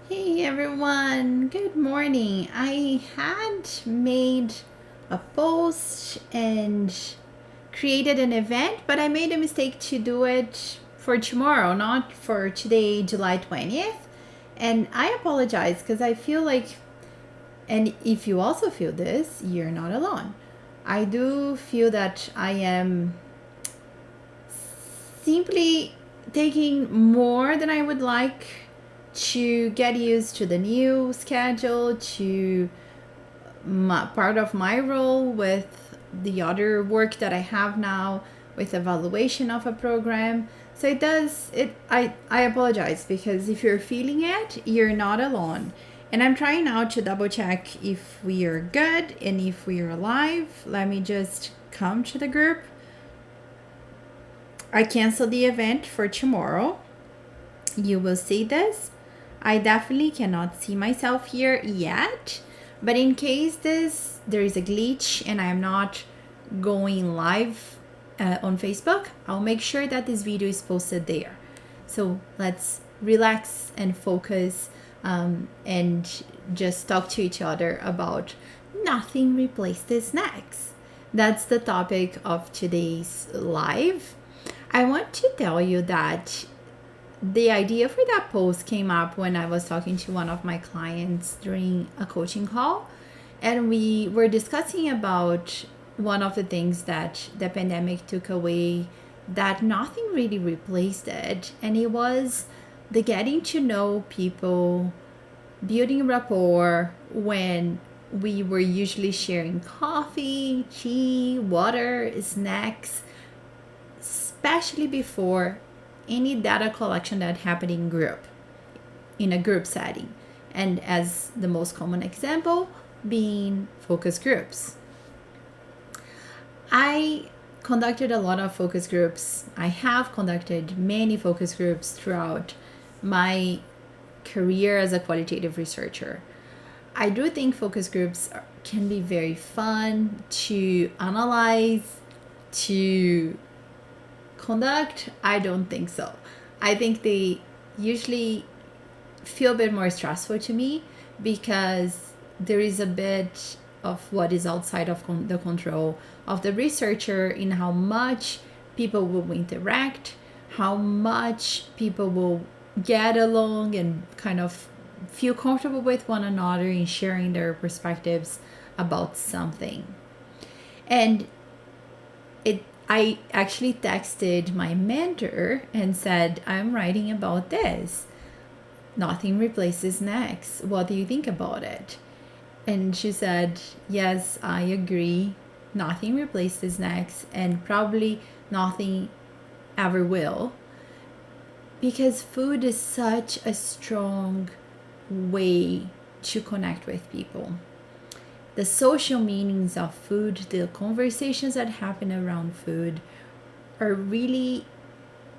Hey everyone, good morning. I had made a post and created an event, but I made a mistake to do it for tomorrow, not for today, July 20th. And I apologize because I feel like, and if you also feel this, you're not alone. I do feel that I am simply taking more than I would like to get used to the new schedule, to part of my role with the other work that I have now with evaluation of a program. So I apologize because if you're feeling it, you're not alone. And I'm trying now to double check if we are good and if we are alive. Let me just come to the group. I canceled the event for tomorrow. You will see this. I definitely cannot see myself here yet, but in case there is a glitch and I am not going live on Facebook, I'll make sure that this video is posted there. So let's relax and focus and just talk to each other about nothing replaces snacks. That's the topic of today's live. I want to tell you that the idea for that post came up when I was talking to one of my clients during a coaching call, and we were discussing about one of the things that the pandemic took away that nothing really replaced it, and it was the getting to know people, building rapport when we were usually sharing coffee, tea, water, snacks, especially before any data collection that happened in a group setting. And as the most common example being focus groups. I conducted a lot of focus groups. I have conducted many focus groups throughout my career as a qualitative researcher. I do think focus groups can be very fun to analyze, to conduct. I don't think so. I think they usually feel a bit more stressful to me because there is a bit of what is outside of the control of the researcher in how much people will interact, how much people will get along and kind of feel comfortable with one another in sharing their perspectives about something. And I actually texted my mentor and said, I'm writing about this. Nothing replaces next. What do you think about it? And she said, yes, I agree. Nothing replaces next, and probably nothing ever will. Because food is such a strong way to connect with people. The social meanings of food, the conversations that happen around food are really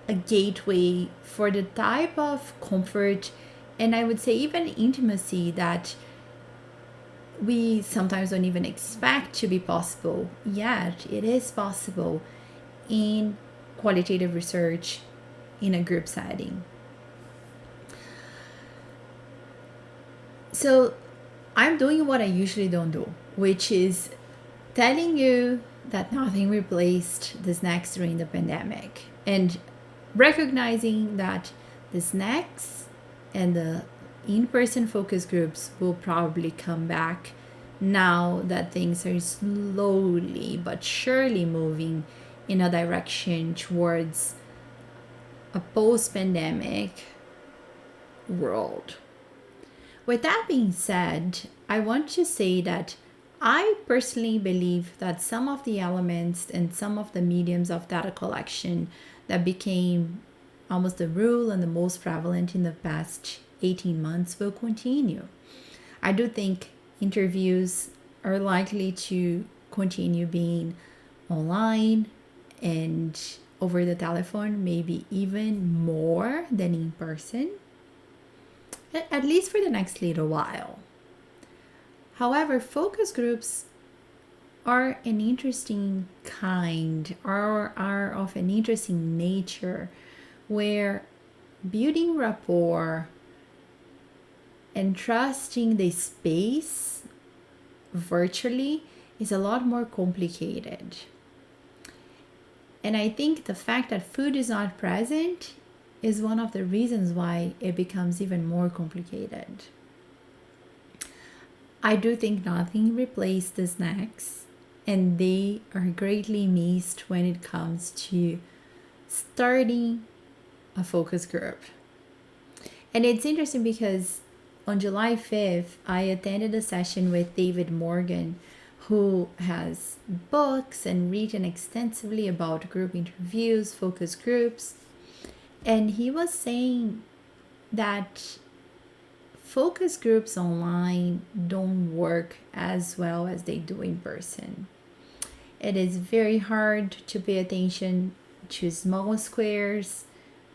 a gateway for the type of comfort and I would say even intimacy that we sometimes don't even expect to be possible, yet it is possible in qualitative research in a group setting. So I'm doing what I usually don't do, which is telling you that nothing replaced the snacks during the pandemic and recognizing that the snacks and the in-person focus groups will probably come back now that things are slowly but surely moving in a direction towards a post-pandemic world. With that being said, I want to say that I personally believe that some of the elements and some of the mediums of data collection that became almost the rule and the most prevalent in the past 18 months will continue. I do think interviews are likely to continue being online and over the telephone, maybe even more than in person, at least for the next little while. However, focus groups are an interesting kind, are of an interesting nature where building rapport And trusting the space virtually is a lot more complicated. And I think the fact that food is not present is one of the reasons why it becomes even more complicated. I do think nothing replaces the snacks, and they are greatly missed when it comes to starting a focus group. And it's interesting because on July 5th, I attended a session with David Morgan, who has books and written extensively about group interviews, focus groups. And he was saying that focus groups online don't work as well as they do in person. It is very hard to pay attention to small squares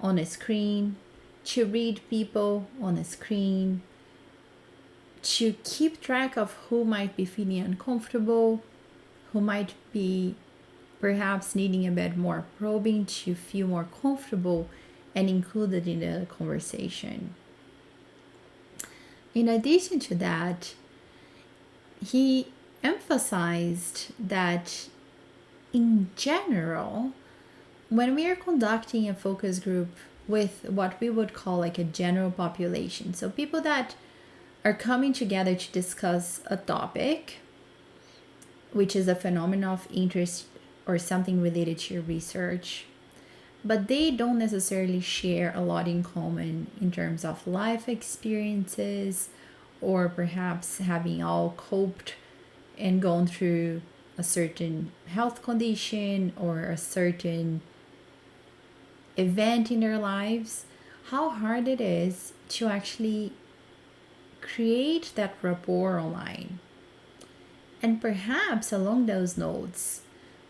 on a screen, to read people on a screen, to keep track of who might be feeling uncomfortable, who might be perhaps needing a bit more probing to feel more comfortable and included in the conversation. In addition to that, he emphasized that in general, when we are conducting a focus group with what we would call like a general population, so people that are coming together to discuss a topic, which is a phenomenon of interest or something related to your research, but they don't necessarily share a lot in common in terms of life experiences, or perhaps having all coped and gone through a certain health condition or a certain event in their lives, how hard it is to actually create that rapport online. And perhaps along those notes,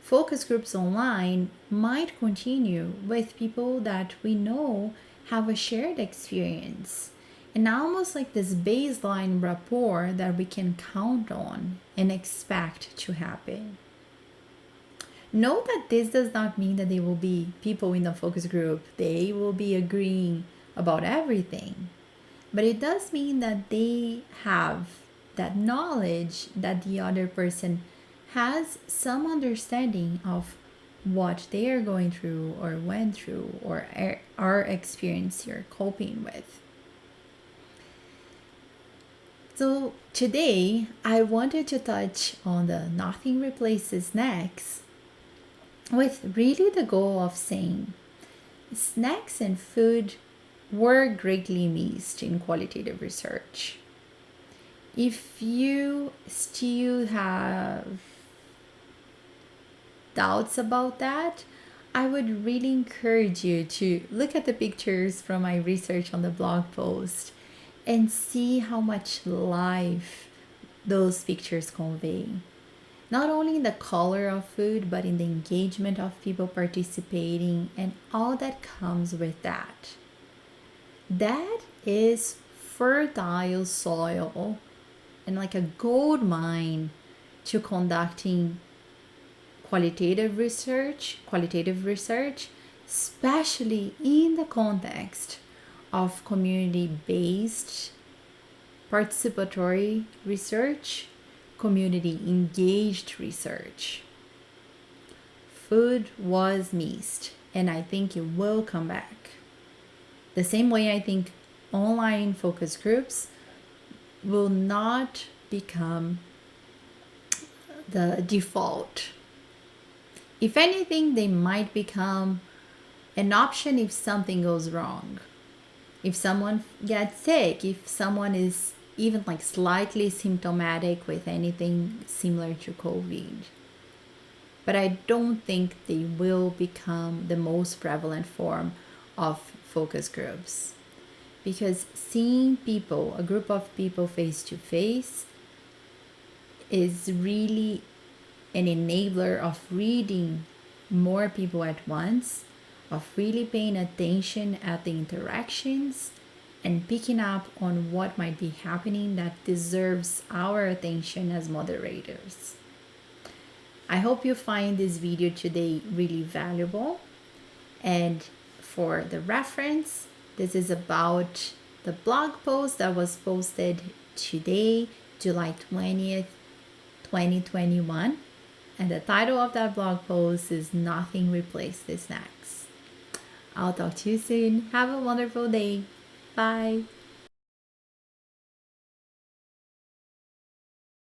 focus groups online might continue with people that we know have a shared experience, and almost like this baseline rapport that we can count on and expect to happen. Note that this does not mean that there will be people in the focus group, they will be agreeing about everything. But it does mean that they have that knowledge that the other person has some understanding of what they are going through or went through or are experiencing or coping with. So today I wanted to touch on the nothing replaces snacks with really the goal of saying snacks and food were greatly missed in qualitative research. If you still have doubts about that, I would really encourage you to look at the pictures from my research on the blog post and see how much life those pictures convey. Not only in the color of food, but in the engagement of people participating and all that comes with that. That is fertile soil and like a gold mine to conducting qualitative research, especially in the context of community-based participatory research, community-engaged research. Food was missed, and I think it will come back. The same way I think online focus groups will not become the default. If anything, they might become an option if something goes wrong. If someone gets sick, if someone is even like slightly symptomatic with anything similar to COVID. But I don't think they will become the most prevalent form of focus groups. Because seeing people, a group of people face to face, is really an enabler of reading more people at once, of really paying attention at the interactions and picking up on what might be happening that deserves our attention as moderators. I hope you find this video today really valuable. And for the reference, this is about the blog post that was posted today, July 20th, 2021. And the title of that blog post is Nothing Replaces Snacks. I'll talk to you soon. Have a wonderful day. Bye.